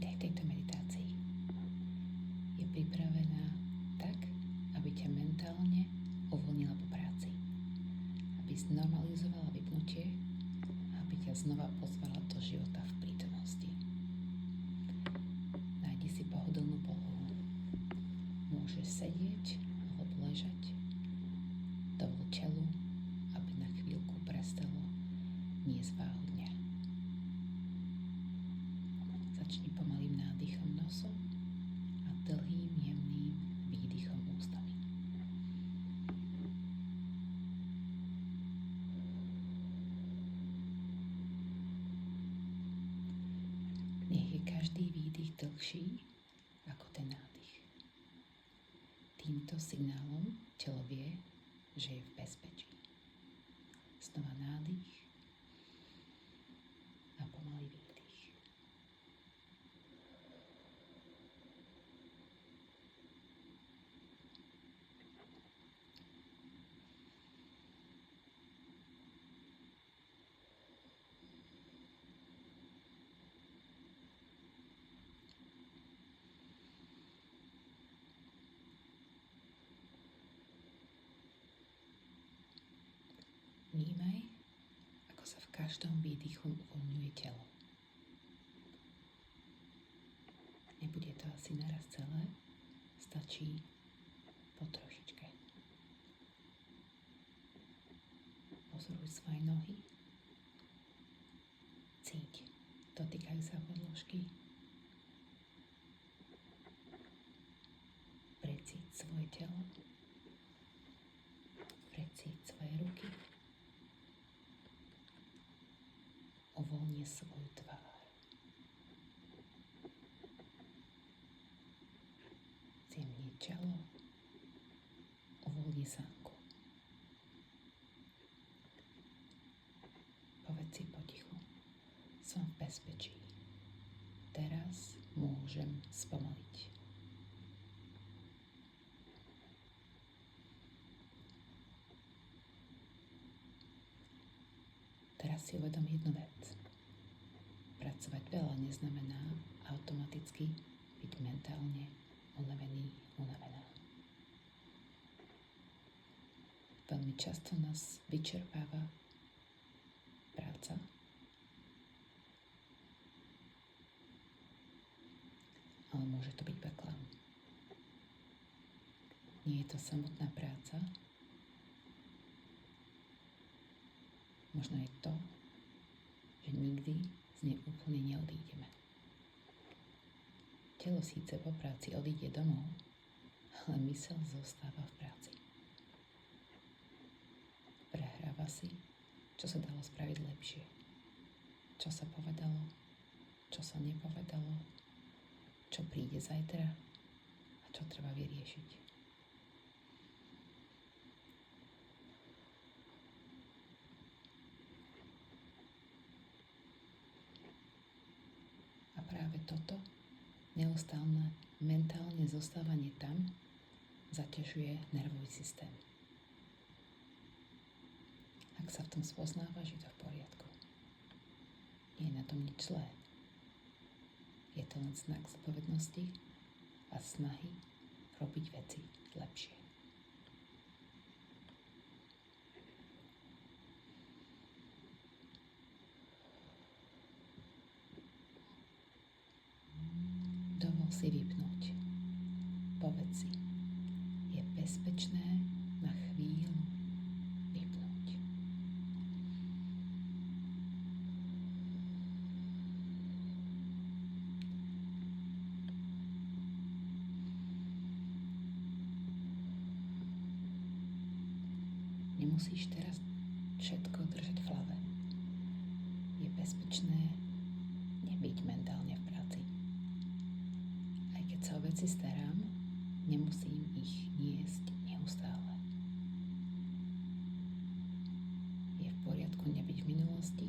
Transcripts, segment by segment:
Vítaj v tejto meditácii. Je pripravená tak, aby ťa mentálne uvoľnila po práci. Aby znormalizovala vypnutie a aby ťa znova pozvala do života v prítomnosti. Nájdi si pohodlnú polohu. Môžeš sedieť alebo ležať. Dovol telu, aby na chvíľku prestalo niesť váhu dňa. Začni pomalým nádychom nosom a dlhým, jemným výdychom ústami. Nech je každý výdych dlhší ako ten nádych. Týmto signálom telo vie, že je v bezpečí. Znova nádych a pomalý výdych. Vnímaj, ako sa v každom výdychu uvoľňuje telo. Nebude to asi naraz celé, stačí po trošičke. Pozoruj svoje nohy. Cíť, dotýkajú sa podložky. Precíť svoje telo. Precíť svoje ruky. Uvoľni svoju tvár. Zjemni čelo. Uvoľni sánku. Povedz si potichu. Som v bezpečí. Teraz môžem spomaliť. Teraz si uvedom jednu vec. Pracovať veľa neznamená automaticky byť mentálne unavený, unavená. Veľmi často nás vyčerpáva práca, ale môže to byť beklám. Nie je to samotná práca, možno je to, že nikdy z nej úplne neodídeme. Telo síce po práci odíde domov, ale myseľ zostáva v práci. Prehráva si, čo sa dalo spraviť lepšie. Čo sa povedalo, čo sa nepovedalo, čo príde zajtra a čo treba vyriešiť. Práve toto neustálne mentálne zostávanie tam zaťažuje nervový systém. Ak sa v tom spoznávaš, je to v poriadku. Nie je na tom nič zlé. Je to len znak zodpovednosti a snahy robiť veci lepšie. Dovol si vypnúť. Povedz si, je bezpečné na chvíľu vypnúť. Nemusíš teraz všetko držať v hlave. Je bezpečné nebyť mentálne v práci. Keď sa o veci starám, nemusím ich niesť neustále. Je v poriadku nebyť v minulosti,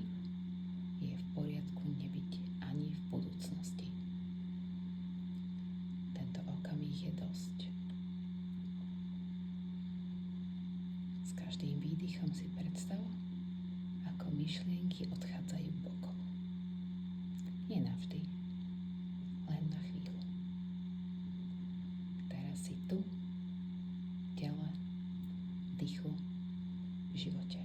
je v poriadku nebyť ani v budúcnosti. Tento okamih je dosť. S každým výdychom si predstav, ako myšlienky odchádzajú bokom. Nie navždy, len teraz si tu, v tele, v dýchu, v živote.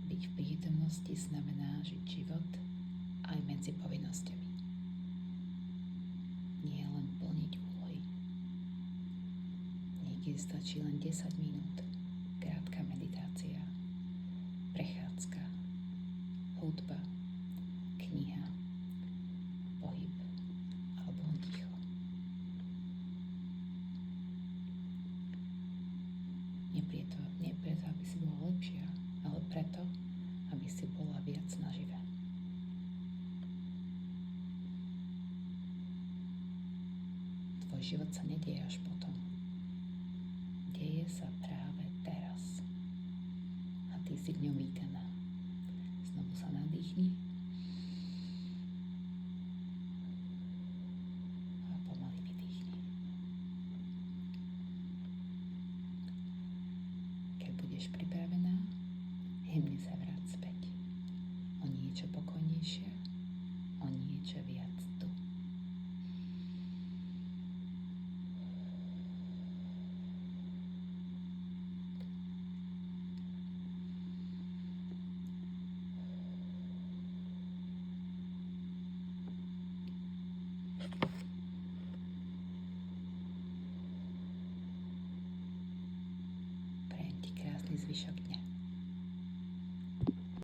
Byť v prítomnosti znamená žiť život aj medzi povinnosťami. Nie len plniť úlohy. Niekedy stačí len 10 minút, krátka meditácia, prechádzka, hudba, kniha, pohyb alebo len ticho. Nie preto, aby si bola lepšia, ale preto, aby si bola viac nažive. Tvoj život sa nedieje až potom. Deje sa práve teraz. A ty si v ňom vítaná. Znovu sa nadýchni a pomaly vydýchni. Keď budeš pripravená, hymne sa vráť späť. O niečo pokojnejšie, o niečo viac tu. Prajem ti krásny zvyšok dňa.